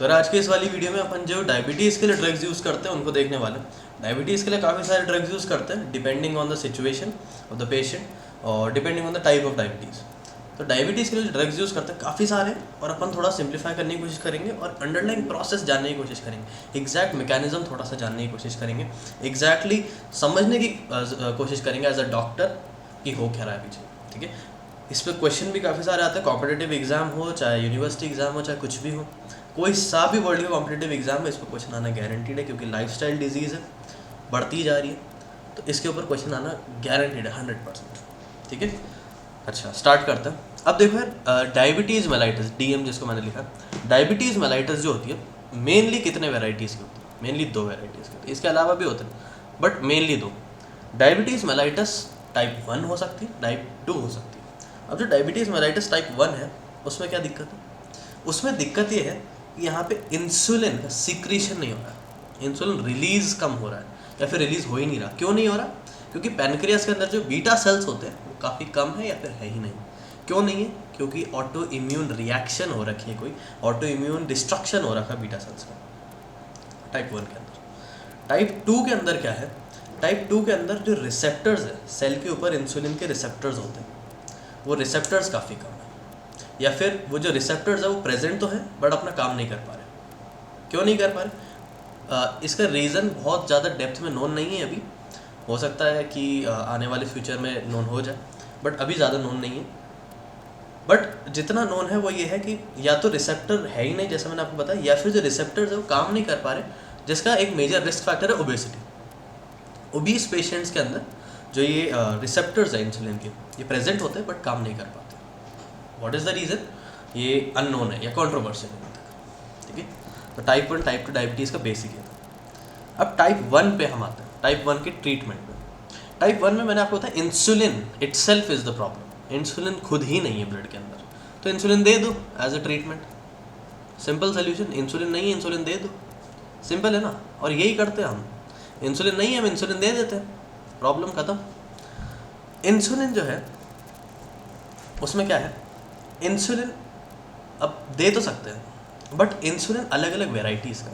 तो आज की इस वाली वीडियो में अपन जो डायबिटीज़ के लिए ड्रग्स यूज़ करते हैं उनको देखने वाले हैं। डायबिटीज़ के लिए काफ़ी सारे ड्रग्स यूज़ करते हैं depending on the situation of the patient और depending on the type of diabetes. तो डायबिटीज़ के लिए ड्रग्स यूज़ करते हैं काफ़ी सारे, और अपन थोड़ा सिंप्लीफाई करने की कोशिश करेंगे और अंडरलाइंग प्रोसेस जानने की कोशिश करेंगे, एग्जैक्ट मैकेनिज्म थोड़ा सा जानने की कोशिश करेंगे, एग्जैक्टली समझने की कोशिश करेंगे एज अ डॉक्टर कि हो क्या रहा है पीछे। ठीक है, इस पर क्वेश्चन भी काफ़ी सारे आते हैं, कॉम्पिटिटिव एग्जाम हो, चाहे यूनिवर्सिटी एग्जाम हो, चाहे कुछ भी हो, कोई सा भी वर्ल्ड का कॉम्पिटिटिव एग्जाम है, इस पर क्वेश्चन आना गारंटीड है, क्योंकि लाइफस्टाइल डिजीज़ है, बढ़ती जा रही है, तो इसके ऊपर क्वेश्चन आना गारंटीड है 100%। ठीक है, अच्छा स्टार्ट करते हैं। अब देखो यार, डायबिटीज़ मेलाइटिस, डीएम जिसको मैंने लिखा, डायबिटीज़ मेलाइटिस जो होती है मेनली कितने वेराइटीज़ की होती है? मेनली 2 वेराइटीज़ की होती है, इसके अलावा भी होते हैं but mainly 2। Diabetes mellitus type 1 हो सकती है, टाइप 2 हो सकती है। अब जो डायबिटीज़ मेलाइटिस टाइप 1 है उसमें क्या दिक्कत है? उसमें दिक्कत ये है कि यहाँ पे इंसुलिन का सीक्रेशन नहीं हो रहा है, इंसुलिन रिलीज़ कम हो रहा है या फिर रिलीज़ हो ही नहीं रहा। क्यों नहीं हो रहा? क्योंकि पैनक्रियास के अंदर जो बीटा सेल्स होते हैं वो काफ़ी कम है या फिर है ही नहीं। क्यों नहीं है? क्योंकि ऑटो इम्यून रिएक्शन हो रखी है, कोई ऑटो इम्यून डिस्ट्रक्शन हो रखा है बीटा सेल्स का टाइप 1 के अंदर। टाइप 2 के अंदर क्या है? टाइप 2 के अंदर जो रिसेप्टर्स है सेल के ऊपर, इंसुलिन के रिसेप्टर्स होते हैं, वो रिसेप्टर्स काफ़ी कम है, या फिर वो जो रिसेप्टर्स है वो प्रेजेंट तो है बट अपना काम नहीं कर पा रहे। क्यों नहीं कर पा रहे? इसका रीज़न बहुत ज़्यादा डेप्थ में नोन नहीं है अभी, हो सकता है कि आने वाले फ्यूचर में नोन हो जाए, बट अभी ज़्यादा नोन नहीं है। बट जितना नोन है वो ये है कि या तो रिसेप्टर है ही नहीं जैसे मैंने आपको बताया, या फिर जो रिसेप्टर्स है वो काम नहीं कर पा रहे, जिसका एक मेजर रिस्क फैक्टर है ओबेसिटी। ओबीस पेशेंट्स के अंदर जो ये रिसेप्टर्स है इंसुलिन के, ये प्रेजेंट होते हैं बट काम नहीं कर पाते। What is the reason? ये अननोन है या कॉन्ट्रोवर्शियल है। ठीक है, तो टाइप 1 टाइप 2 डायबिटीज़ का बेसिक है। अब टाइप 1 पे हम आते हैं, टाइप 1 के ट्रीटमेंट पे। टाइप 1 में मैंने आपको बताया insulin itself is the problem, insulin खुद ही नहीं है ब्लड के अंदर, तो इंसुलिन दे दो as a treatment. Simple solution, insulin नहीं है इंसुलिन दे दो, सिंपल है ना। और यही करते हैं हम, इंसुलिन नहीं है हम इंसुलिन दे देते हैं, प्रॉब्लम खत्म। इंसुलिन जो है उसमें क्या है, इंसुलिन अब दे तो सकते हैं बट इंसुलिन अलग अलग वेराइटीज़ का,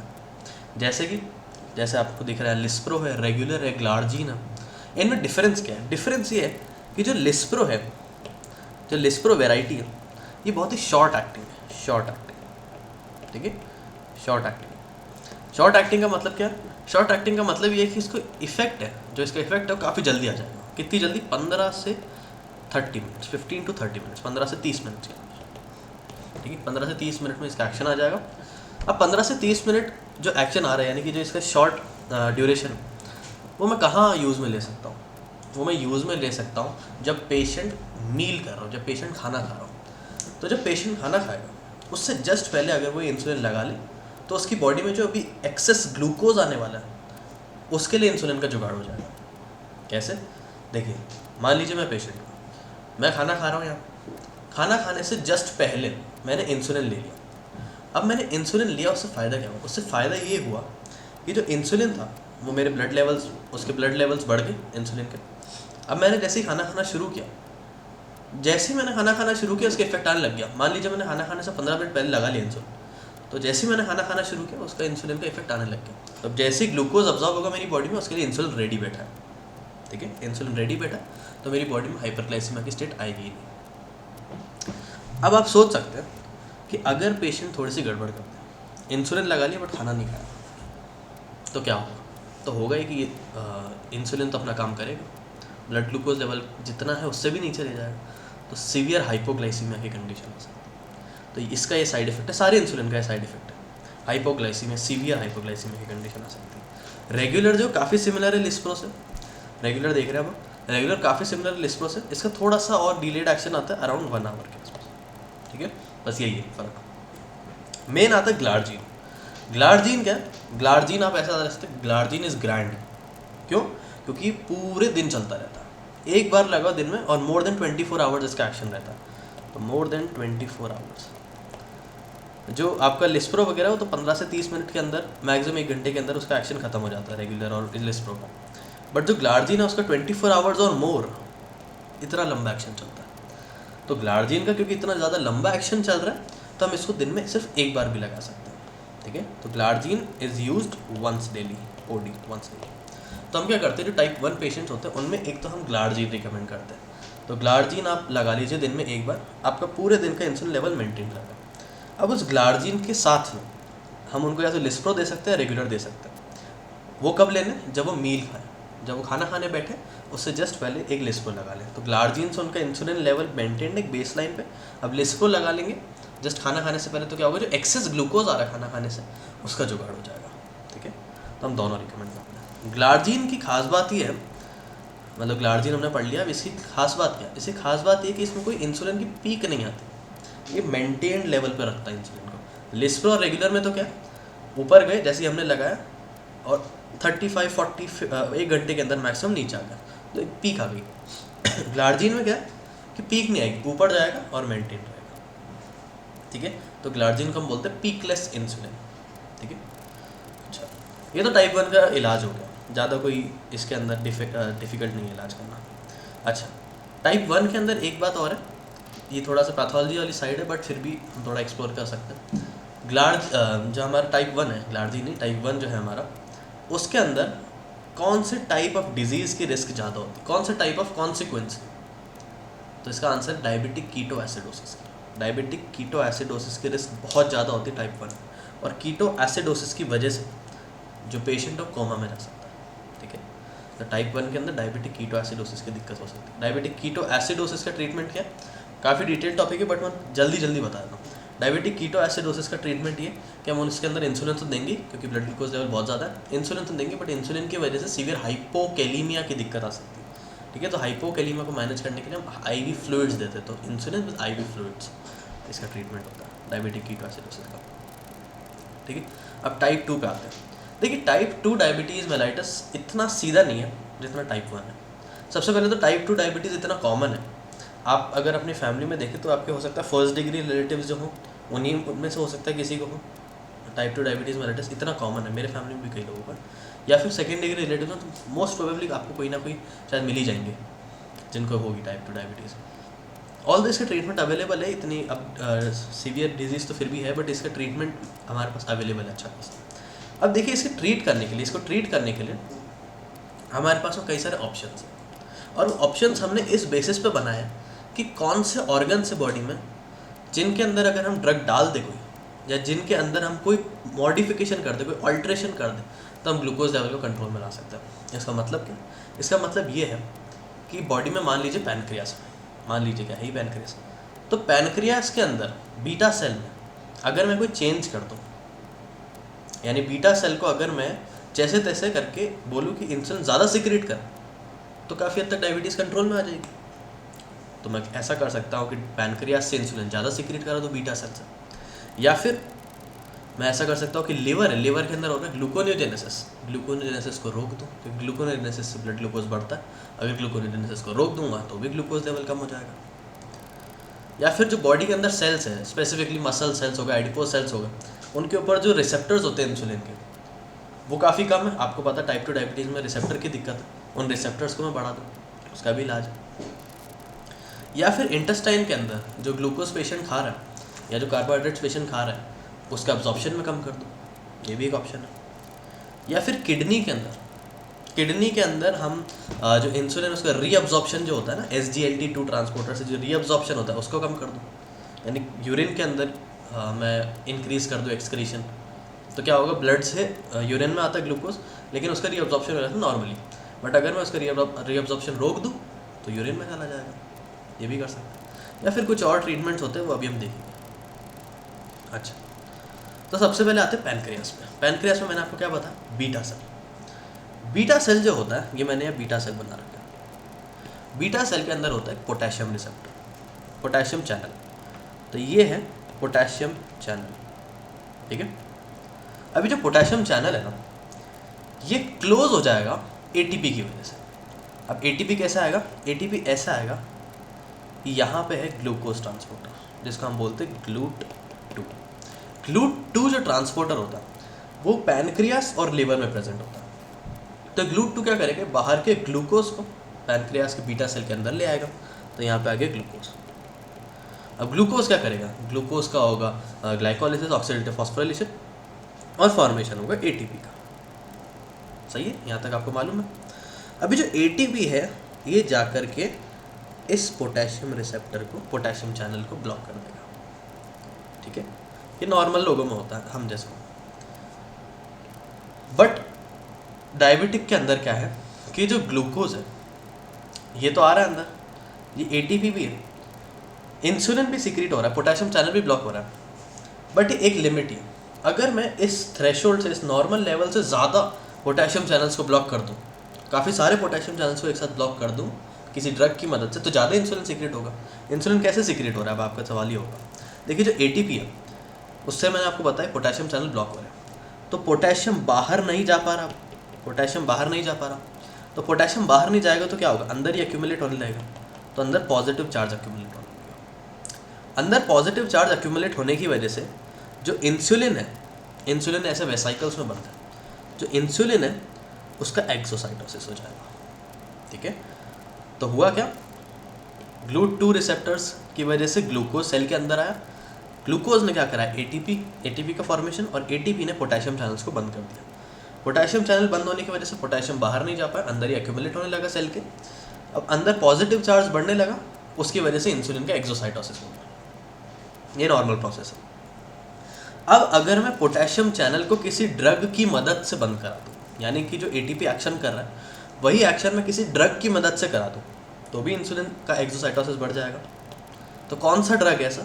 जैसे आपको दिख रहा है लिस्प्रो है, रेगुलर है, ग्लार्जीन है। इनमें डिफरेंस क्या है? डिफरेंस ये है कि जो लिस्प्रो है, जो लिस्प्रो वेराइटी है, ये बहुत ही शॉर्ट एक्टिंग है, शॉर्ट एक्टिंग। ठीक है, शॉर्ट एक्टिंग। शॉर्ट एक्टिंग का मतलब क्या है? शॉर्ट एक्टिंग का मतलब ये है कि इसको इफेक्ट है, जो इसका इफेक्ट है वो काफ़ी जल्दी आ जाएगा। कितनी जल्दी? 15 से 30 मिनट्स, 15 to 30 मिनट्स, 15 से 30 मिनट के अंदर। ठीक है, 15 से 30 मिनट में इसका एक्शन आ जाएगा। अब 15 से 30 मिनट जो एक्शन आ रहा है, यानी कि जो इसका शॉर्ट ड्यूरेशन, वो मैं कहाँ यूज़ में ले सकता हूँ? वो मैं यूज़ में ले सकता हूँ जब पेशेंट मील कर रहा हूँ, जब पेशेंट खाना खा रहा हूँ। तो जब पेशेंट खाना खाएगा उससे जस्ट पहले अगर वो इंसुलिन लगा ले तो उसकी बॉडी में जो अभी एक्सेस ग्लूकोज आने वाला है उसके लिए इंसुलिन का जुगाड़ हो जाएगा। कैसे? देखिए, मान लीजिए मैं पेशेंट हूँ, मैं खाना खा रहा हूँ, यहाँ खाना खाने से जस्ट पहले मैंने इंसुलिन ले लिया। अब मैंने इंसुलिन लिया, उससे फ़ायदा क्या हुआ? उससे फ़ायदा ये हुआ कि जो इंसुलिन था वो मेरे ब्लड लेवल्स, उसके ब्लड लेवल्स बढ़ गए इंसुलिन के। अब मैंने जैसे ही खाना खाना शुरू किया, जैसे ही मैंने खाना खाना शुरू किया उसके इफेक्ट आने लग गया। मान लीजिए मैंने खाना खाने से 15 मिनट पहले लगा लिया इंसुलिन, तो जैसे ही मैंने खाना खाना शुरू किया उसका इंसुलिन का इफेक्ट आने लग गया। तो जैसे ही ग्लूकोज अब्जॉर्ब होगा मेरी बॉडी में, उसके लिए इंसुलिन रेडी बैठा है। ठीक है, इंसुलिन रेडी बैठा तो मेरी बॉडी में हाइपरग्लाइसीमिया की स्टेट आएगी ही नहीं। अब आप सोच सकते हैं कि अगर पेशेंट थोड़ी सी गड़बड़ करते हैं, इंसुलिन लगा लिया बट खाना नहीं खाया, तो क्या होगा? तो होगा ही कि इंसुलिन तो अपना काम करेगा, ब्लड ग्लूकोज लेवल जितना है उससे भी नीचे ले जाएगा, तो सीवियर हाइपोग्लाइसीमिया की कंडीशन हो सकती है। तो इसका ये साइड इफेक्ट है, सारे इंसुलिन का ये साइड इफेक्ट है, हाइपोग्लाइसीमिया, सीवियर हाइपोग्लाइसीमिया की कंडीशन आ सकती है। रेगुलर जो काफ़ी सिमिलर है लिस्प्रो से, रेगुलर देख रहे हैं आप, रेगुलर काफ़ी सिमिलर है लिस्प्रो से, इसका थोड़ा सा और डिलेड एक्शन आता है अराउंड 1 आवर के आसपास। ठीक है, बस यही है फ़र्क। मेन आता है ग्लार्जीन। ग्लार्जीन क्या है? ग्लार्जीन आप ऐसा समझ सकते हैं, ग्लार्जीन इज़ ग्रैंड। क्यों? क्योंकि पूरे दिन चलता रहता है, एक बार लगा दिन में, और मोर देन 24 आवर्स इसका एक्शन रहता है। तो मोर देन 24 आवर्स। जो आपका लिस्प्रो वगैरह हो तो 15 से 30 मिनट के अंदर, मैक्सिमम 1 घंटे के अंदर उसका एक्शन खत्म हो जाता है रेगुलर और लिस्प्रो का। बट जो ग्लार्जीन है उसका 24 आवर्स और मोर, इतना लंबा एक्शन चलता है। तो ग्लार्जीन का क्योंकि इतना ज़्यादा लंबा एक्शन चल रहा है तो हम इसको दिन में सिर्फ एक बार भी लगा सकते हैं। ठीक है। तो glargine is used once daily, OD once daily. तो हम क्या करते हैं, जो टाइप 1 पेशेंट्स होते हैं उनमें एक तो हम ग्लार्जीन रिकमेंड करते हैं। तो ग्लार्जीन आप लगा लीजिए दिन में एक बार, आपका पूरे दिन का इंसुलिन लेवल मेंटेन रहेगा। अब उस ग्लार्जीन के साथ में हम उनको या तो लिस्प्रो दे सकते हैं, रेगुलर दे सकते हैं। वो कब लेने, जब वो मील खाएं, जब वो खाना खाने बैठे उससे जस्ट पहले एक लिस्प्रो लगा लें। तो ग्लार्जीन से उनका इंसुलिन लेवल मेंटेन एक बेस लाइन पे। अब लिस्प्रो लगा लेंगे जस्ट खाना खाने से पहले, तो क्या होगा, जो एक्सेस ग्लूकोज आ रहा है खाना खाने से उसका जुगाड़ हो जाएगा, ठीक है। तो हम दोनों रिकमेंड करते हैं। ग्लार्जीन की खास बात ये है, मतलब ग्लार्जीन हमने पढ़ लिया, अब इसकी खास बात क्या है, इसकी खास बात ये कि इसमें कोई इंसुलिन की पीक नहीं आती, ये मेंटेन लेवल पर रखता है इंसुलिन को। लिस्प्रो और रेगुलर में तो क्या, ऊपर गए जैसे हमने लगाया और 35-40 1 घंटे के अंदर मैक्सिमम नीचे आ गया, तो एक पीक आ गई। ग्लार्जीन में क्या है कि पीक नहीं आएगी, ऊपर जाएगा और मेंटेन रहेगा, ठीक है। तो ग्लार्जीन को हम बोलते हैं पीकलेस इंसुलिन, ठीक है। अच्छा, ये तो टाइप 1 का इलाज हो गया, ज़्यादा कोई इसके अंदर डिफ़िकल्ट नहीं है इलाज करना। अच्छा, टाइप 1 के अंदर एक बात और है, ये थोड़ा सा पैथोलॉजी वाली साइड है बट फिर भी हम थोड़ा एक्सप्लोर कर सकते हैं। जो हमारा टाइप 1 है, ग्लार्जीन नहीं, टाइप 1 जो है हमारा, उसके अंदर कौन से टाइप ऑफ डिजीज़ की रिस्क ज़्यादा होती है, कौन से टाइप ऑफ कॉन्सिक्वेंस। तो इसका आंसर डायबिटिक कीटो एसिडोसिस की। डायबिटिक कीटो एसिडोसिस की रिस्क बहुत ज़्यादा होती है टाइप 1, और कीटो एसिडोसिस की वजह से जो पेशेंट है कोमा में जा सकता है, ठीक है। तो टाइप 1 के अंदर डायबिटिक कीटो एसिडोसिस की दिक्कत हो सकती है। डायबिटिक कीटो एसिडोसिस का ट्रीटमेंट क्या है, काफ़ी डिटेल टॉपिक है बट मैं जल्दी बता देता हूँ। डायबिटिक कीटो एसिडोसिस का ट्रीटमेंट ये कि हम उसके अंदर इंसुलिन तो देंगे क्योंकि ब्लड ग्लूकोज लेवल बहुत ज़्यादा है, इंसुलिन तो देंगे बट इंसुलिन की वजह से सीवियर हाइपोकैलीमिया की दिक्कत आ सकती है, ठीक है। तो हाइपोकैलीमिया को मैनेज करने के लिए हम आईवी फ्लूइड्स देते हैं, तो इंसुलिन विद आईवी फ्लूइड्स इसका ट्रीटमेंट होता है डायबिटिक कीटो एसिडोसिस का, ठीक है। अब टाइप 2 पे आते हैं। देखिए, टाइप 2 डायबिटीज़ मेलाइटस इतना सीधा नहीं है जितना टाइप 1 है। सबसे पहले तो टाइप 2 डायबिटीज़ इतना कॉमन है, आप अगर अपनी फैमिली में देखें तो आपके हो सकता है फर्स्ट डिग्री रिलेटिव्स जो हों उन्हीं उनमें से हो सकता है किसी को हो टाइप 2 डायबिटीज़ मेलाइटस, इतना कॉमन है, मेरे फैमिली में भी कई लोगों का। या फिर सेकेंड डिग्री रिलेटिव हो तो मोस्ट प्रोबेबली आपको कोई ना कोई शायद मिल ही जाएंगे जिनको होगी टाइप 2 डायबिटीज़। ऑल दो इसका ट्रीटमेंट अवेलेबल है, इतनी अब सीवियर डिजीज़ तो फिर भी है बट इसका ट्रीटमेंट हमारे पास अवेलेबल है अच्छा खासा। अब देखिए, इसको ट्रीट करने के लिए हमारे पास कई सारे ऑप्शंस हैं, और ऑप्शंस हमने इस बेसिस पे बनाए हैं कि कौन से ऑर्गन से बॉडी में जिनके अंदर अगर हम ड्रग डाल दें कोई, या जिनके अंदर हम कोई मॉडिफिकेशन कर दें, कोई ऑल्ट्रेशन कर दें, तो हम ग्लूकोज लेवल को कंट्रोल में ला सकते हैं। इसका मतलब क्या, इसका मतलब ये है कि बॉडी में मान लीजिए पैनक्रियास, मान लीजिए क्या है ही पैनक्रियास, तो पैनक्रियास के अंदर बीटा सेल में अगर मैं कोई चेंज कर दूँ, यानी बीटा सेल को अगर मैं जैसे तैसे करके बोलूँ कि इंसुलिन ज़्यादा सिक्रेट कर, तो काफ़ी हद तक डायबिटीज़ कंट्रोल में आ जाएगी। तो मैं ऐसा कर सकता हूँ कि पैनक्रियास से इंसुलिन ज़्यादा सिक्रेट करा दो बीटा सेल से, या फिर मैं ऐसा कर सकता हूँ कि लीवर है, लीवर के अंदर हो रहा है ग्लूकोनियोजेनेसिस को रोक दूँ, क्योंकि ग्लूकोनियोजेनेसिस से ब्लड ग्लूकोज बढ़ता है, अगर ग्लूकोनियोजेनेसिस को रोक दूंगा तो भी ग्लूकोज लेवल कम हो जाएगा। या फिर जो बॉडी के अंदर सेल्स है, स्पेसिफिकली मसल सेल्स हो गए, एडिपोज सेल्स हो गए, उनके ऊपर जो रिसेप्टर्स होते हैं इंसुलिन के वो काफ़ी कम है। आपको पता है टाइप 2 डायबिटीज़ में रिसेप्टर की दिक्कत है, उन रिसेप्टर्स को मैं बढ़ा दूँ, उसका भी इलाज है। या फिर इंटेस्टाइन के अंदर जो ग्लूकोज पेशेंट खा रहा है या जो कार्बोहाइड्रेट्स पेशेंट खा रहा है उसका एब्जॉर्प्शन में कम कर दो, ये भी एक ऑप्शन है। या फिर किडनी के अंदर हम जो इंसुलिन उसका रीअब्जॉर्प्शन जो होता है ना, SGLT2 ट्रांसपोर्टर से जो रीअब्जॉर्प्शन होता है उसको कम कर दो, यानी यूरिन के अंदर मैं इंक्रीज़ कर दूँ एक्सक्रीशन, तो क्या होगा, ब्लड से यूरिन में आता है ग्लूकोज लेकिन उसका रीअब्जॉर्प्शन हो जाता है नॉर्मली, बट अगर मैं उसका रीअब्जॉर्प्शन रोक दूँ तो यूरिन में चला जाएगा, ये भी कर सकते हैं। या फिर कुछ और ट्रीटमेंट्स होते हैं वो अभी हम देखेंगे। अच्छा, तो सबसे पहले आते हैं पैनक्रियास में। पैनक्रियास में मैंने आपको क्या बताया, बीटा सेल जो होता है, ये मैंने यहाँ बीटा सेल बना रखा है। बीटा सेल के अंदर होता है पोटेशियम रिसेप्टर, पोटेशियम चैनल, तो ये है पोटेशियम चैनल, ठीक है। अभी जो पोटेशियम चैनल है ना, ये क्लोज हो जाएगा ATP की वजह से। अब ATP कैसा आएगा, ATP ऐसा आएगा, यहाँ पे है ग्लूकोज ट्रांसपोर्टर जिसको हम बोलते हैं GLUT2 जो ट्रांसपोर्टर होता है वो पैनक्रियास और लिवर में प्रेजेंट होता है। तो GLUT2 क्या करेगा, बाहर के ग्लूकोज को पैनक्रियास के बीटा सेल के अंदर ले आएगा, तो यहाँ पे आ गया ग्लूकोज। अब ग्लूकोज क्या करेगा, ग्लूकोज का होगा ग्लाइकोलाइसिस, ऑक्सीडेटिव फॉस्फोराइलेशन, और फॉर्मेशन होगा एटीपी का। सही है, यहाँ तक आपको मालूम है। अभी जो एटीपी है ये जा कर के इस पोटेशियम रिसेप्टर को, पोटेशियम चैनल को ब्लॉक कर देगा। ठीक है, ये नॉर्मल लोगों में होता है, हम जैसे। बट डायबिटिक के अंदर क्या है कि जो ग्लूकोज है ये तो आ रहा है अंदर, ये एटीपी भी है, इंसुलिन भी सीक्रेट हो रहा है, पोटेशियम चैनल भी ब्लॉक हो रहा है, बट एक लिमिट है। अगर मैं इस थ्रेशोल्ड से, इस नॉर्मल लेवल से ज़्यादा पोटेशियम चैनल्स को ब्लॉक कर दूं, काफ़ी सारे पोटेशियम चैनल्स को एक साथ ब्लॉक कर दूं किसी ड्रग की मदद से, तो ज़्यादा इंसुलिन सीक्रेट होगा। इंसुलिन कैसे सीक्रेट हो रहा है, अब आपका सवाल ये होगा। देखिए जो एटीपी है उससे मैंने आपको बताया पोटेशियम चैनल ब्लॉक हो रहा है, तो पोटेशियम बाहर नहीं जा पा रहा, पोटेशियम बाहर नहीं जा पा रहा, तो पोटेशियम बाहर नहीं जाएगा तो क्या होगा, अंदर ही एक्यूमुलेट होने लगेगा, तो अंदर पॉजिटिव चार्ज एक्यूमुलेट होने लगेगा। अंदर पॉजिटिव चार्ज एक्यूमुलेट होने की वजह से जो इंसुलिन है, इंसुलिन ऐसे वेसाइकल्स में बनता है, जो इंसुलिन है उसका एक्सोसाइटोसिस हो जाएगा। ठीक है, तो हुआ क्या, GLUT2 रिसेप्टर्स की वजह से ग्लूकोज सेल के अंदर आया, ग्लूकोज ने क्या करा, एटीपी का फॉर्मेशन, और एटीपी ने पोटेशियम चैनल्स को बंद कर दिया। पोटेशियम चैनल बंद होने की वजह से पोटेशियम बाहर नहीं जा पाया, अंदर ही एक्यूमुलेट होने लगा सेल के। अब अंदर पॉजिटिव चार्ज बढ़ने लगा, उसकी वजह से इंसुलिन का एक्सोसाइटोसिस हो गया। ये नॉर्मल प्रोसेस है। अब अगर मैं पोटेशियम चैनल को किसी ड्रग की मदद से बंद करा दूँ, यानी कि जो एटीपी एक्शन कर रहा है वही एक्शन मैं किसी ड्रग की मदद से करा दूँ, तो भी इंसुलिन का एक्सोसाइटोसिस बढ़ जाएगा। तो कौन सा ड्रग है ऐसा,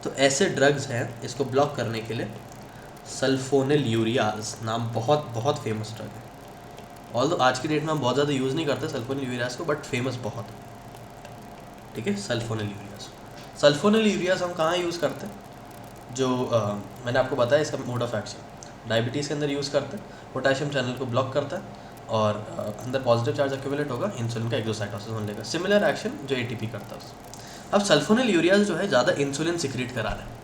तो ऐसे ड्रग्स हैं इसको ब्लॉक करने के लिए, सल्फोनिल यूरियाज नाम बहुत फेमस ड्रग है। ऑल्दो आज की डेट में हम बहुत ज़्यादा यूज़ नहीं करते सल्फोनिल यूरियाज को, बट फेमस बहुत है। ठीक है, सल्फोनिल यूरियाज हम कहाँ यूज़ करते हैं, जो मैंने आपको बताया इसका मोड ऑफ एक्शन, डायबिटीज़ के अंदर यूज़ करते हैं, पोटेशियम चैनल को ब्लॉक करता है और अंदर पॉजिटिव चार्ज एक्यूमुलेट होगा, इंसुलिन का एक्सोसाइटोसिस होने लगा। सिमिलर एक्शन जो एटीपी करता है। अब सल्फोनिल यूरियाज जो है ज़्यादा इंसुलिन सिक्रीट करा रहे हैं।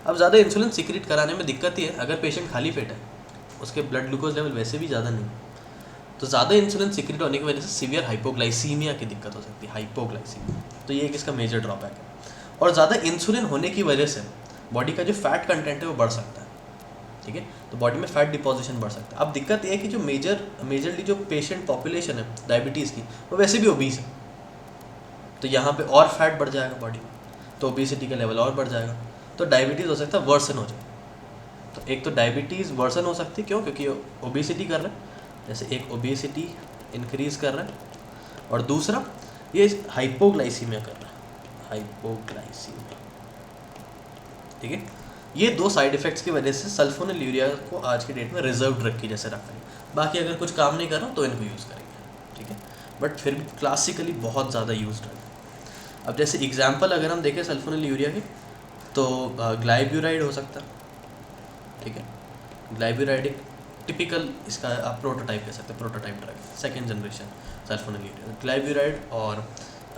अब ज़्यादा इंसुलिन सिक्रीट कराने में दिक्कत ही है, अगर पेशेंट खाली पेट है, उसके ब्लड ग्लूकोज लेवल वैसे भी ज़्यादा नहीं, तो ज़्यादा इंसुलिन सिक्रीट होने की वजह से सीवियर हाइपोग्लाइसीमिया की दिक्कत हो सकती है, हाइपोग्लाइसीमिया। तो ये एक इसका मेजर ड्रॉबैक है। और ज़्यादा इंसुलिन होने की वजह से बॉडी का जो फैट कंटेंट है वो बढ़ सकता है। ठीक है, तो बॉडी में फैट डिपोजिशन बढ़ सकता है। अब दिक्कत ये है कि जो मेजरली जो पेशेंट पॉपुलेशन है डायबिटीज़ की, वो वैसे भी ओबीस है, तो यहाँ पे और फैट बढ़ जाएगा बॉडी में, तो ओबेसिटी का लेवल और बढ़ जाएगा, तो डायबिटीज़ हो सकता है वर्सन हो जाए। तो एक तो डायबिटीज़ वर्सन हो सकती है, क्यों, क्योंकि ओबेसिटी कर रहा है, जैसे एक ओबेसिटी इंक्रीज़ कर रहा है, और दूसरा ये हाइपोग्लाइसीमिया कर रहा है, हाइपोग्लाइसीमिया। ठीक है, ये दो साइड इफ़ेक्ट्स की वजह से सल्फोनिल यूरिया को आज की डेट में रिजर्व ड्रग की जैसे रखा है। बाकी अगर कुछ काम नहीं कर रहा तो इनको यूज़ करेंगे। ठीक है, बट फिर भी क्लासिकली बहुत ज़्यादा यूज ड्रग है। अब जैसे एग्जांपल अगर हम देखें सल्फोनिल यूरिया के, तो ग्लाइब्यूराइड हो सकता है। ठीक है, ग्लाइब्यूराइड एक टिपिकल इसका आप प्रोटोटाइप कह सकते हैं, prototype drug, second generation sulphonyl urea, glyburide. और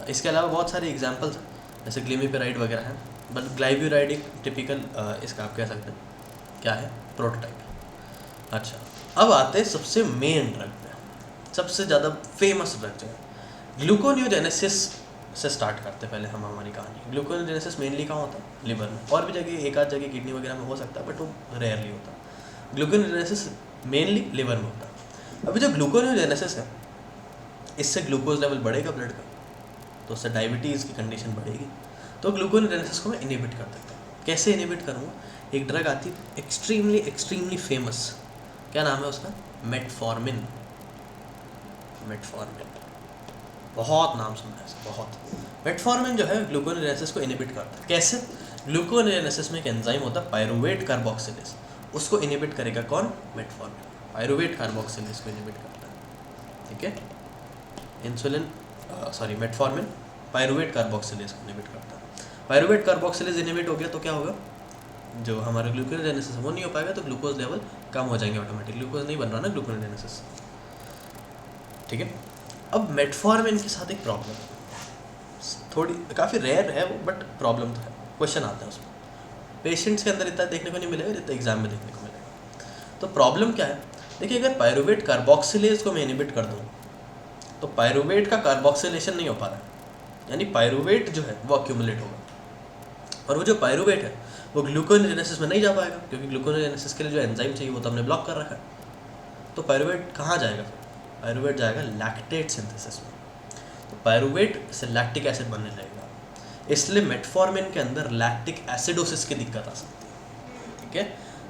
इसके अलावा बहुत सारे एग्जांपल्स हैं, जैसे ग्लिमिपेराइड वगैरह हैं, बट ग्लाइब्यूराइड एक टिपिकल इसका आप कह सकते हैं क्या है, प्रोटोटाइप। अच्छा, अब आते हैं सबसे मेन ड्रग पे, सबसे ज़्यादा फेमस ड्रग जो है ग्लूकोनियोजेनेसिस से स्टार्ट करते हैं पहले हम हमारी कहानी। ग्लूकोनियोजेनेसिस मेनली कहाँ होता है, लिवर में, और भी जगह एक आध जगह किडनी वगैरह में हो सकता है, बट वो रेयरली होता है। ग्लूकोनियोजेनेसिस मेनली लिवर में होता है। अभी जो ग्लूकोनियोजेनेसिस है, इससे ग्लूकोज लेवल बढ़ेगा ब्लड का, तो उससे डायबिटीज़ की कंडीशन बढ़ेगी, तो ग्लूकोनियोजेनेसिस को मैं इनहिबिट कर देता हूँ। कैसे इनहिबिट करूँगा, एक ड्रग आती है एक्सट्रीमली फेमस, क्या नाम है उसका, मेटफॉर्मिन। बहुत नाम सुना है इसका, बहुत। मेटफॉर्मिन जो है ग्लूकोनियोजेनेसिस को इनहिबिट करता है। कैसे, ग्लूकोनियोजेनेसिस में एक एंजाइम होता है पायरुवेट कार्बोक्सिलेज, उसको इनहिबिट करेगा कौन, मेटफॉर्मिन। पायरुवेट कार्बोक्सिलेज को इनहिबिट करता है। ठीक है, मेटफॉर्मिन पायरुवेट कार्बोक्सिलेज को इनहिबिट करता है। पायरुवेट कार्बोक्सिलेज इनहिबिट हो गया तो क्या होगा, जो हमारा ग्लूकोनियोजेनेसिस वो नहीं हो पाएगा, तो ग्लूकोज लेवल कम हो जाएंगे ऑटोमेटिक, ग्लूकोज नहीं बन रहा ना ग्लूकोनियोजेनेसिस। ठीक है, अब मेटफॉर्मिन के साथ एक प्रॉब्लम, थोड़ी काफ़ी रेयर है वो, बट प्रॉब्लम तो है, क्वेश्चन आता है उसमें। पेशेंट्स के अंदर इतना देखने को नहीं मिलेगा जितना एग्जाम में देखने को मिलेगा। तो प्रॉब्लम क्या है, देखिए अगर पायरुवेट कार्बोक्सिलेज को मैं इनहिबिट कर दूँ, तो पायरुवेट का कार्बोक्सिलेशन नहीं हो पा रहा है, यानी पायरुवेट जो है वो अक्यूमुलेट होगा, और वो जो पायरुवेट है वो ग्लूकोनेजेनेसिस में नहीं जा पाएगा, क्योंकि ग्लूकोनेजेनेसिस के लिए जो एंजाइम चाहिए वो तो हमने ब्लॉक कर रखा है। तो पायरुवेट कहाँ जाएगा फिर? पायरुवेट जाएगा लैक्टेट सिंथेसिस में। तो पायरुवेट से लैक्टिक एसिड बनने लगेगा, इसलिए मेटफॉर्मिन के अंदर लैक्टिक एसिडोसिस की दिक्कत आ सकती है। ठीक है,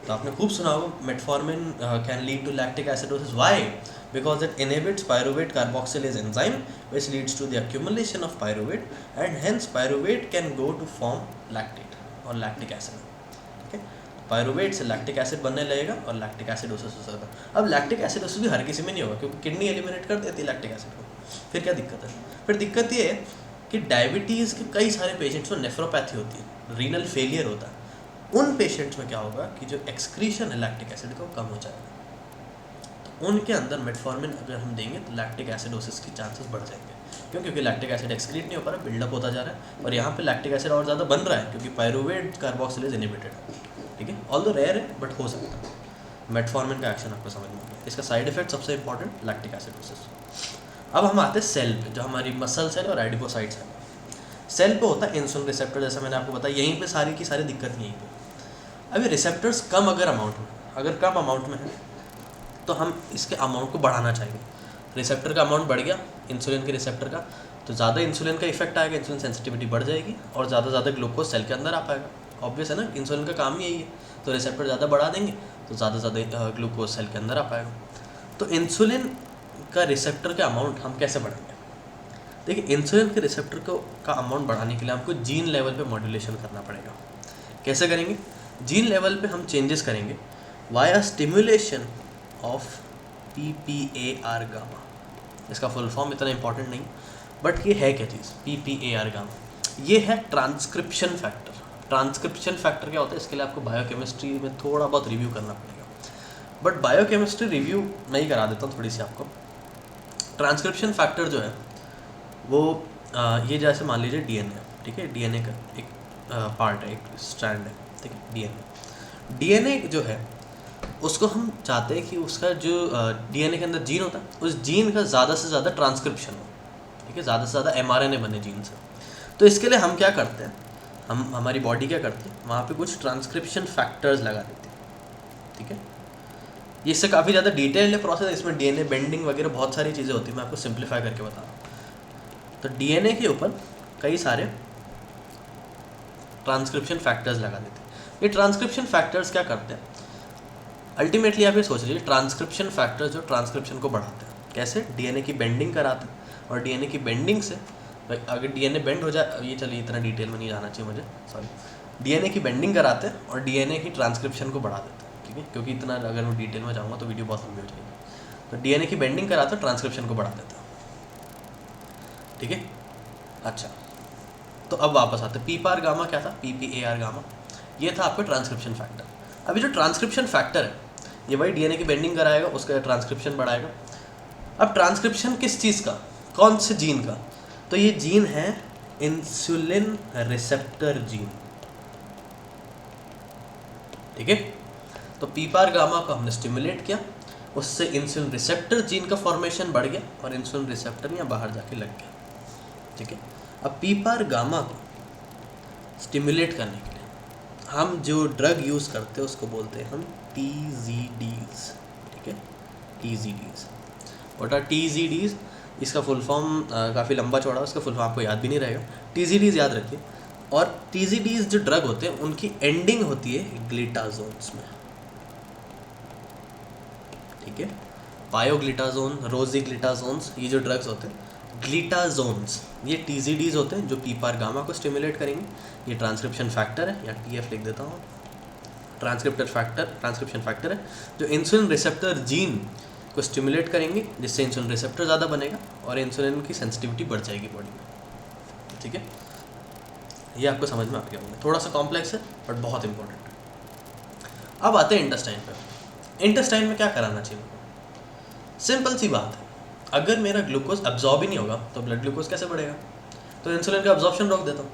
तो आपने खूब सुना होगा metformin can lead to lactic acidosis. Why? Because it inhibits pyruvate carboxylase enzyme which leads to the accumulation of pyruvate and hence pyruvate can go to form lactate और lactic acid। ठीक है, पायरुवेट से lactic acid बनने लगेगा और lactic acidosis हो सकता है। अब लैक्टिक एसिडोसिस भी हर किसी में नहीं होगा, क्योंकि किडनी एलिमिनेट कर देती है लैक्टिक एसिड को। फिर क्या दिक्कत है? फिर दिक्कत ये है कि डायबिटीज़ के कई सारे पेशेंट्स में नेफ्रोपैथी होती है, रीनल फेलियर होता है। उन पेशेंट्स में क्या होगा कि जो एक्सक्रीशन है लैक्टिक एसिड का कम हो जाएगा। उनके अंदर मेटफॉर्मिन अगर हम देंगे तो लैक्टिक एसिडोसिस की चांसेस बढ़ जाएंगे। क्यों? क्योंकि लैक्टिक एसिड एक्सक्रीट नहीं हो पा रहा, बिल्डअप होता जा रहा है, और यहाँ पे लैक्टिक एसिड और ज़्यादा बन रहा है क्योंकि पायरुवेट कार्बोक्सिलेज इनहिबिटेड है। ठीक है, ऑल्दो रेयर है बट हो सकता है। मेटफॉर्मिन का एक्शन आपको समझ में आ गया। इसका साइड इफेक्ट सबसे इंपॉर्टेंट लैक्टिक एसिडोसिस। अब हम आते हैं सेल पे, जो हमारी मसल सेल और एडिपोसाइट सेल। सेल पे होता है इंसुलिन रिसेप्टर, जैसा मैंने आपको बताया, यहीं पे सारी की सारी दिक्कत यहीं पे। अभी रिसेप्टर्स कम अगर अमाउंट में, अगर कम अमाउंट में है तो हम इसके अमाउंट को बढ़ाना चाहिए। रिसेप्टर का अमाउंट बढ़ गया इंसुलिन के रिसेप्टर का, तो ज़्यादा इंसुलिन का इफेक्ट आएगा, इंसुलिन सेंसिटिविटी बढ़ जाएगी और ज़्यादा ग्लूकोज सेल के अंदर आ पाएगा। ऑब्वियस है ना, इंसुलिन का काम ही यही है। तो रिसेप्टर ज़्यादा बढ़ा देंगे तो ज़्यादा ग्लूकोज सेल के अंदर आ पाएगा। तो इंसुलिन का रिसेप्टर का अमाउंट हम कैसे बढ़ाएंगे? देखिए, इंसुलिन के रिसेप्टर का अमाउंट बढ़ाने के लिए हमको जीन लेवल पे मॉड्यूलेशन करना पड़ेगा। कैसे करेंगे? जीन लेवल पे हम चेंजेस करेंगे via stimulation of PPAR gamma. इसका फुल फॉर्म इतना इंपॉर्टेंट नहीं, बट ये है क्या चीज़? PPAR गामा ये है ट्रांसक्रिप्शन फैक्टर। ट्रांसक्रिप्शन फैक्टर क्या होता है, इसके लिए आपको बायोकेमिस्ट्री में थोड़ा बहुत रिव्यू करना पड़ेगा, बट बायोकेमिस्ट्री रिव्यू नहीं करा देता हूँ थोड़ी सी आपको। ट्रांसक्रिप्शन फैक्टर जो है वो ये जैसे मान लीजिए DNA, ठीक है, DNA का एक पार्ट है, एक स्ट्रैंड है, ठीक है, DNA जो है उसको हम चाहते हैं कि उसका जो DNA के अंदर जीन होता है उस जीन का ज़्यादा से ज़्यादा ट्रांसक्रिप्शन हो। ठीक है, ज़्यादा से ज़्यादा mRNA बने जीन से। तो इसके लिए हम क्या करते हैं, हमारी बॉडी क्या करती है, वहाँ पे कुछ ट्रांसक्रिप्शन फैक्टर्स लगा देती है। ठीक है, ये इससे काफ़ी ज़्यादा डिटेल्ड है प्रोसेस, इसमें DNA बेंडिंग वगैरह बहुत सारी चीज़ें होती है, मैं आपको सिंप्लीफाई करके बता रहा हूँ। तो DNA के ऊपर कई सारे ट्रांसक्रिप्शन फैक्टर्स लगा देते हैं। ये ट्रांसक्रिप्शन फैक्टर्स क्या करते हैं? अल्टीमेटली आप ये सोच लीजिए, ट्रांसक्रिप्शन फैक्टर्स जो ट्रांसक्रिप्शन को बढ़ाते हैं, कैसे? DNA की बेंडिंग कराते हैं, और DNA की बेंडिंग से अगर DNA बेंड हो जाए, ये चलिए इतना डिटेल में नहीं जाना चाहिए मुझे, सॉरी। DNA की बेंडिंग कराते हैं और DNA की ट्रांसक्रिप्शन को बढ़ा देते हैं। ठीक है, क्योंकि इतना अगर मैं डिटेल में जाऊँगा तो वीडियो बहुत लंबी हो जाएगी। तो DNA की बेंडिंग कराते हैं, ट्रांसक्रिप्शन को बढ़ा देते हैं। ठीक है, अच्छा, तो अब वापस आते हैं। PPAR गामा क्या था? PPAR गामा ये था आपका ट्रांसक्रिप्शन फैक्टर। अभी जो ट्रांसक्रिप्शन फैक्टर है ये वही DNA की बेंडिंग कराएगा, उसका ट्रांसक्रिप्शन बढ़ाएगा। अब ट्रांसक्रिप्शन किस चीज़ का, कौन से जीन का? तो ये जीन है इंसुलिन रिसेप्टर जीन। ठीक है, तो PPAR गामा को हमने स्टिमुलेट किया, उससे इंसुलिन रिसेप्टर जीन का फॉर्मेशन बढ़ गया और इंसुलिन रिसेप्टर यहाँ बाहर जाके लग गया। ठीक है, अब PPAR गामा को स्टिमुलेट करने के लिए हम जो ड्रग यूज़ करते हैं उसको बोलते हैं हम TZDs। ठीक है, TZDs। What are TZDs? इसका फुल फॉर्म काफ़ी लंबा चौड़ा है, उसका फुल फॉर्म आपको याद भी नहीं रहेगा। TZDs याद रखिए। और TZDs जो ड्रग होते हैं उनकी एंडिंग होती है ग्लिटाजोन्स में। ठीक है, पायोग्लिटाजोन, रोजीग्लिटाजोन्स, ये जो ड्रग्स होते हैं ग्लिटाजोन्स, ये TZDs होते हैं जो PPAR गामा को स्टिमुलेट करेंगे। ये ट्रांसक्रिप्शन फैक्टर है, या TF लिख देता हूँ, ट्रांसक्रिप्शन फैक्टर है जो इंसुलिन रिसेप्टर जीन को स्टिमुलेट करेंगे, जिससे इंसुलिन रिसेप्टर ज़्यादा बनेगा और इंसुलिन की सेंसिटिविटी बढ़ जाएगी बॉडी में। ठीक है, ये आपको समझ में आ गया होगा। थोड़ा सा कॉम्प्लेक्स है बट बहुत इंपॉर्टेंट है। अब आते हैं इंटेस्टाइन पे। इंटेस्टाइन में क्या कराना चाहिए? सिंपल सी बात है, अगर मेरा ग्लूकोज एब्जॉर्ब ही नहीं होगा तो ब्लड ग्लूकोज कैसे बढ़ेगा? तो इंसुलिन का एब्जॉर्प्शन रोक देता हूँ,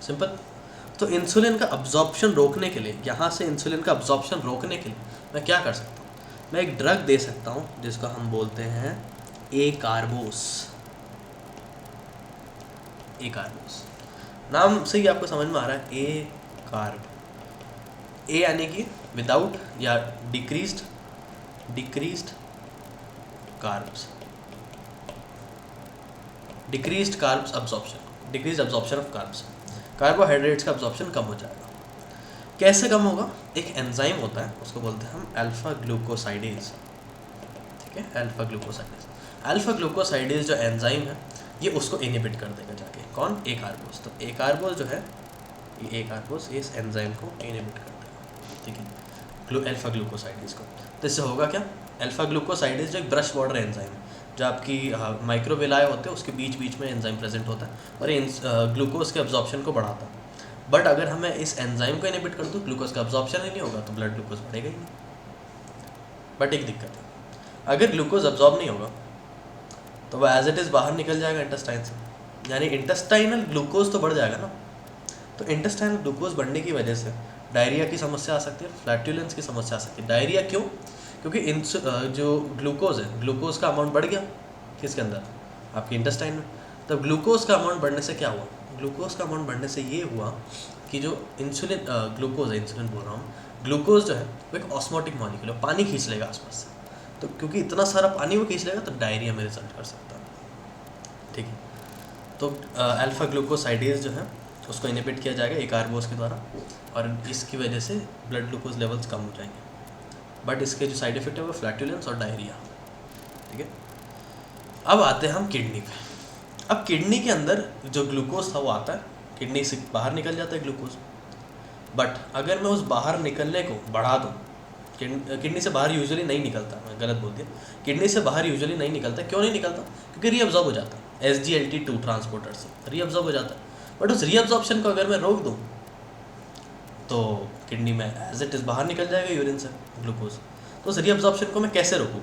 सिंपल। तो इंसुलिन का एब्जॉर्प्शन रोकने के लिए, यहाँ से इंसुलिन का एब्जॉर्प्शन रोकने के लिए मैं क्या कर सकता हूँ? मैं एक ड्रग दे सकता हूँ जिसको हम बोलते हैं एकार्बोस। एकार्बोस नाम से ही आपको समझ में आ रहा है, ए कार्ब। ए यानी कि विदाउट या decreased carbs, decreased carbs absorption, decreased absorption of carbs, carbohydrates का अब्जॉर्प्शन कम हो जाएगा। कैसे कम होगा? एक एंजाइम होता है, उसको बोलते हैं हम अल्फा ग्लूकोसाइडेज, ठीक है, अल्फा ग्लूकोसाइडेज। अल्फा ग्लूकोसाइडेज जो एंजाइम है ये उसको इनहिबिट कर देगा जाके, कौन? ए कार्बोज। तो ए कार्बोज जो है, ये ए कार्बोज इस एंजाइम को इनहिबिट कर देगा, ठीक है, अल्फा ग्लूकोसाइडेज को। तो इससे होगा क्या? अल्फा ग्लूकोसाइडेज जो एक ब्रश बॉर्डर एंजाइम है, जो आपकी माइक्रोविलाय होते हैं उसके बीच बीच में एंजाइम प्रेजेंट होता है और ये ग्लूकोज के अब्जॉर्प्शन को बढ़ाता है। बट अगर हमें इस एंजाइम को इनहिबिट कर दूँ, ग्लूकोज का अब्जॉर्प्शन ही नहीं होगा तो ब्लड ग्लूकोज बढ़ेगा ही नहीं। बट एक दिक्कत है, अगर ग्लूकोज अब्जॉर्ब नहीं होगा तो वह एज इट इज़ बाहर निकल जाएगा इंटेस्टाइन से, यानी इंटेस्टाइनल ग्लूकोज तो बढ़ जाएगा ना। तो इंटेस्टाइनल ग्लूकोज बढ़ने की वजह से डायरिया की समस्या आ सकती है, फ्लैटुलेंस की समस्या आ सकती है। डायरिया क्यों? क्योंकि जो ग्लूकोज है, ग्लूकोज का अमाउंट बढ़ गया किसके अंदर? आपके इंटेस्टाइन में। तब ग्लूकोज का अमाउंट बढ़ने से क्या हुआ? ग्लूकोज का अमाउंट बढ़ने से ये हुआ कि जो इंसुलिन ग्लूकोज है, इंसुलिन बोल रहा हूँ, ग्लूकोज जो है वो एक ऑस्मोटिक मॉलिक्यूल है, पानी खींच लेगा आसपास से। तो क्योंकि इतना सारा पानी वो खींच लेगा तो डायरिया में रिजल्ट कर सकता है, ठीक है। तो अल्फा ग्लूकोसाइडेज जो है उसको इनहिबिट किया जाएगा ए कार्बोज के द्वारा और इसकी वजह से ब्लड ग्लूकोज लेवल्स कम हो जाएंगे। बट इसके जो साइड इफेक्ट है वो फ्लैटुलेंस और डायरिया, ठीक है। अब आते हैं हम किडनी पे। अब किडनी के अंदर जो ग्लूकोज था वो आता है, किडनी से बाहर निकल जाता है ग्लूकोज। बट अगर मैं उस बाहर निकलने को बढ़ा दूँ, किडनी से बाहर यूजुअली नहीं निकलता, मैं गलत बोल दिया, किडनी से बाहर यूजुअली नहीं निकलता। क्यों नहीं निकलता? क्योंकि रीअब्जॉर्ब हो जाता है, SGLT2 ट्रांसपोर्टर से रीअब्जॉर्ब हो जाता है। बट उस रीअब्जॉर्प्शन को अगर मैं रोक दूँ तो किडनी में एज इट इज़ बाहर निकल जाएगा यूरिन से ग्लूकोज। तो उस रीअब्जॉर्प्शन को मैं कैसे रोकूँ?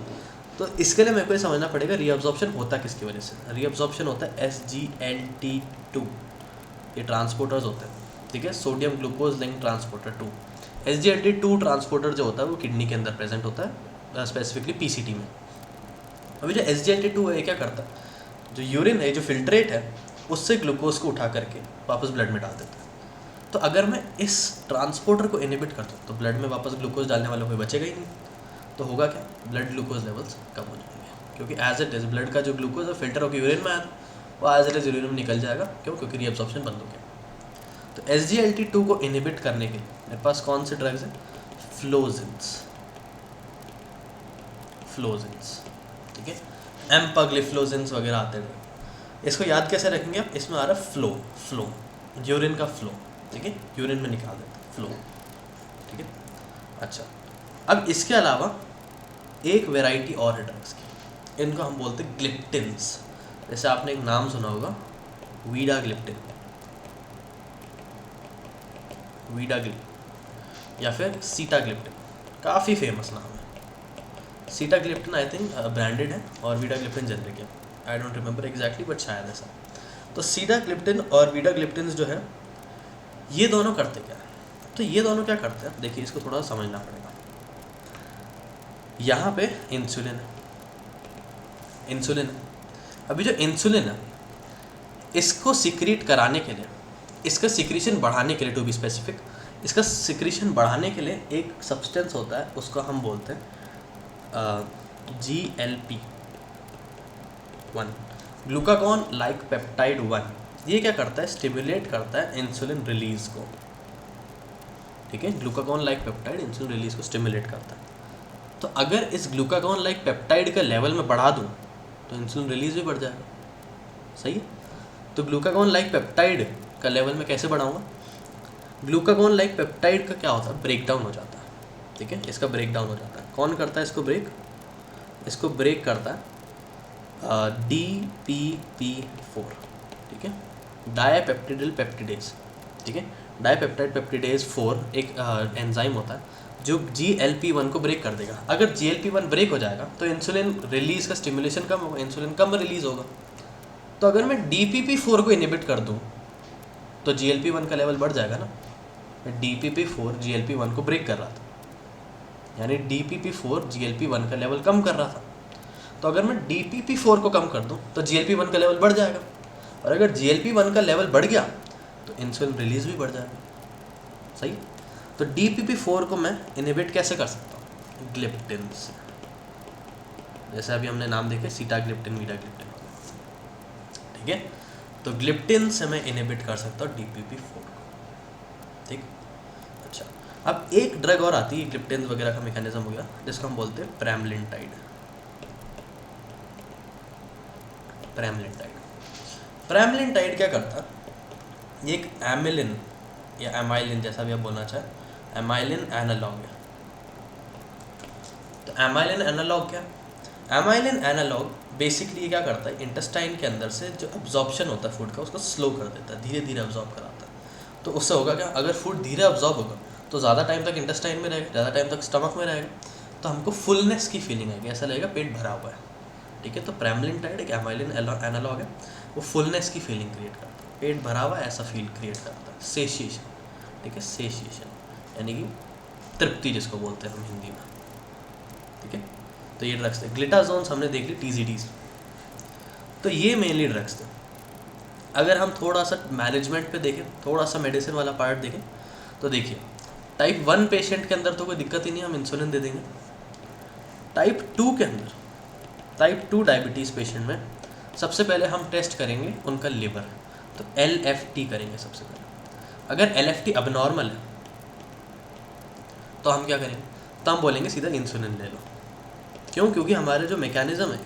तो इसके लिए मेरे को ये समझना पड़ेगा रीअब्जॉर्प्शन होता किसकी वजह से। रीअब्जॉर्प्शन होता है SGLT2, ये ट्रांसपोर्टर्स होते हैं, ठीक है, sodium glucose link transporter 2। SGLT2 transporter जो होता है वो किडनी के अंदर प्रेजेंट होता है, स्पेसिफिकली PCT में। अभी जो SGLT2 है क्या करता है? जो यूरिन है, जो फिल्ट्रेट है, उससे ग्लूकोज को उठा करके वापस ब्लड में डाल देता है। तो अगर मैं इस ट्रांसपोर्टर को इनहिबिट करता हूँ तो ब्लड में वापस ग्लूकोज डालने वाला कोई बचेगा ही नहीं। तो होगा क्या? ब्लड ग्लूकोज लेवल्स कम हो जाएंगे, क्योंकि एज इट इज़ ब्लड का जो ग्लूकोज है फिल्टर होकर यूरिन में आया था वो एज इट इज़ यूरिन में निकल जाएगा। क्यों? क्योंकि रीअब्जॉर्प्शन बंद हो गया। तो SGLT2 को इनहिबिट करने के लिए मेरे पास कौन से ड्रग्स हैं? फ्लोजिन्स, ठीक है, एम्पाग्लिफ्लोजिन्स वगैरह आते हैं। इसको याद कैसे रखेंगे आप? इसमें आ रहा है फ्लो, यूरिन का फ्लो, ठीक है, यूरिन में निकाल देते हैं फ्लो, ठीक है। अच्छा, अब इसके अलावा एक वैरायटी और है ड्रग्स की, इनको हम बोलते हैं ग्लिप्टिन्स। जैसे आपने एक नाम सुना होगा, वीडाग्लिप्टिन या फिर सीटाग्लिप्टिन, काफ़ी फेमस नाम है। सीटाग्लिप्टिन आई थिंक ब्रांडेड है और वीडाग्लिप्टिन जेनरिक है, I don't remember exactly, but शायद ऐसा। तो सीटाग्लिप्टिन और वीडाग्लिप्टिन जो है ये दोनों करते क्या है? तो ये दोनों क्या करते हैं, देखिए इसको थोड़ा समझना पड़ेगा। यहाँ पे इंसुलिन है। अभी जो इंसुलिन है इसको सिक्रीट कराने के लिए, इसका सिक्रीशन बढ़ाने के लिए, टू बी स्पेसिफिक, इसका सिक्रीशन बढ़ाने के लिए एक सब्सटेंस होता है, उसको हम बोलते हैं GLP-1, ग्लूकागॉन लाइक पेप्टाइड 1। ये क्या करता है? स्टिमुलेट करता है इंसुलिन रिलीज को, ठीक है, glucagon like peptide insulin release को स्टिमुलेट करता है। तो अगर इस ग्लूकागॉन लाइक पेप्टाइड का लेवल में बढ़ा दूँ तो इंसुलिन रिलीज भी बढ़ जाएगा, सही है। तो ग्लूकागॉन लाइक पेप्टाइड का लेवल में कैसे बढ़ाऊँगा? ग्लूकागॉन लाइक पेप्टाइड का क्या होता है? ब्रेक डाउन हो जाता है, ठीक है, इसका ब्रेक डाउन हो जाता है। कौन करता है इसको ब्रेक? इसको ब्रेक करता है DPP4, ठीक है, डायपेप्टिडिल पेप्टिडेज, ठीक है। डायपेप्टाइड पेप्टिडेज 4 एक एंजाइम होता है जो GLP-1 को ब्रेक कर देगा। अगर GLP-1 ब्रेक हो जाएगा तो इंसुलिन रिलीज का स्टिमुलेशन कम होगा, इंसुलिन कम रिलीज होगा। तो अगर मैं DPP4 को इनहिबिट कर दूं तो GLP-1 का लेवल बढ़ जाएगा ना। DPP4 GLP-1 को ब्रेक कर रहा था, यानी DPP4 GLP-1 का लेवल कम कर रहा था। तो अगर मैं DPP4 को कम कर दूं तो GLP-1 का लेवल बढ़ जाएगा, और अगर GLP-1 का लेवल बढ़ गया तो इंसुलिन रिलीज भी बढ़ जाएगा, सही। तो DPP-4 को मैं इनहिबिट कैसे कर सकता हूँ? ग्लिप्टिन से। जैसे अभी हमने नाम देखे सीटाग्लिप्टिन, वीटाग्लिप्टिन, ठीक है। तो ग्लिप्टिन से मैं इनहिबिट कर सकता हूँ DPP-4 को, ठीक। अच्छा, अब एक ड्रग और आती है ग्लिप्टिन वगैरह का मैकेनिज्म हो गया, जिसको हम बोलते हैं प्रेमलिनटाइड। प्रेमलिनटाइड क्या करता है? ये एक एमिलिन या एमाइलिन, जैसा भी आप बोलना चाहें, एमाइलिन एनालॉग है। तो एमाइलिन एनालॉग क्या? एमाइलिन एनालॉग बेसिकली क्या करता है, इंटेस्टाइन के अंदर से जो अब्जॉर्प्शन होता है फूड का, उसको स्लो कर देता है, धीरे धीरे अब्जॉर्ब कराता है। तो उससे होगा क्या, अगर फूड धीरे अब्जॉर्ब होगा तो ज़्यादा टाइम तक इंटेस्टाइन में रहेगा, ज़्यादा टाइम तक स्टमक में रहेगा, तो हमको फुलनेस की फीलिंग आएगी, ऐसा लगेगा पेट भरा हुआ है, ठीक है। तो प्रेमलिनटाइड एक एमाइलिन एनालॉग है, वो फुलनेस की फीलिंग क्रिएट करता है, पेट भरा हुआ है ऐसा फील क्रिएट करता है, सेशिएशन, ठीक है, सेशिएशन यानी कि तृप्ति जिसको बोलते हैं हम हिंदी में, ठीक है। तो ये ड्रग्स थे। ग्लिटाजोन्स हमने देख ली, TZDs, तो ये मेनली ड्रग्स थे। अगर हम थोड़ा सा मैनेजमेंट पे देखें, थोड़ा सा मेडिसिन वाला पार्ट देखें, तो देखिए टाइप 1 पेशेंट के अंदर तो कोई दिक्कत ही नहीं, हम इंसुलिन दे देंगे। टाइप 2 के अंदर, टाइप 2 डायबिटीज़ पेशेंट में सबसे पहले हम टेस्ट करेंगे उनका लिवर, तो LFT करेंगे सबसे पहले। अगर LFT अबनॉर्मल है तो हम क्या करेंगे, तो हम बोलेंगे सीधा इंसुलिन ले लो। क्यों? क्योंकि हमारे जो मैकेनिज्म है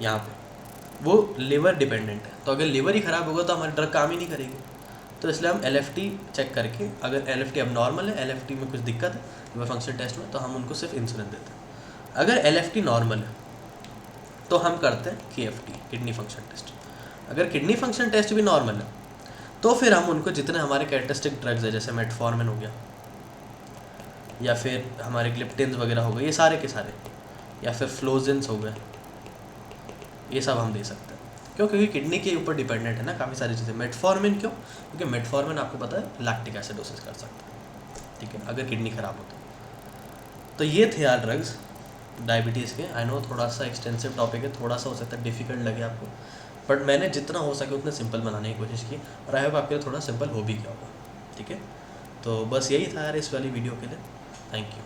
यहाँ पे वो लिवर डिपेंडेंट है, तो अगर लिवर ही ख़राब होगा तो हमारी ड्रग काम ही नहीं करेगी। तो इसलिए हम LFT चेक करके, अगर LFT अबनॉर्मल है, LFT में कुछ दिक्कत है लिवर फंक्शन टेस्ट में, तो हम उनको सिर्फ इंसुलिन देते हैं। अगर LFT नॉर्मल है तो हम करते हैं KFT, किडनी फंक्शन टेस्ट। अगर किडनी फंक्शन टेस्ट भी नॉर्मल है तो फिर हम उनको जितने हमारे कैरेक्टरिस्टिक ड्रग्स है, जैसे मेटफॉर्मिन हो गया या फिर हमारे ग्लिप्टिन्स वगैरह हो गए, ये सारे के सारे, या फिर फ्लोजिन्स हो गए, ये सब हम दे सकते हैं। क्यों? क्योंकि किडनी के ऊपर डिपेंडेंट है ना काफ़ी सारी चीज़ें। मेटफॉर्मिन क्यों? क्योंकि मेटफॉर्मिन आपको पता है लैक्टिक एसिडोसिस कर सकता है, ठीक है, अगर किडनी ख़राब हो तो ये थे यार ड्रग्स डायबिटीज़ के। आई नो थोड़ा सा एक्सटेंसिव टॉपिक है, थोड़ा सा हो सकता है डिफ़िकल्ट लगे आपको, बट मैंने जितना हो सके उतने सिंपल बनाने की कोशिश की, और आई होप आपके लिए थोड़ा सिंपल हो भी गया होगा, ठीक है। तो बस यही था यार इस वाली वीडियो के लिए। Thank you.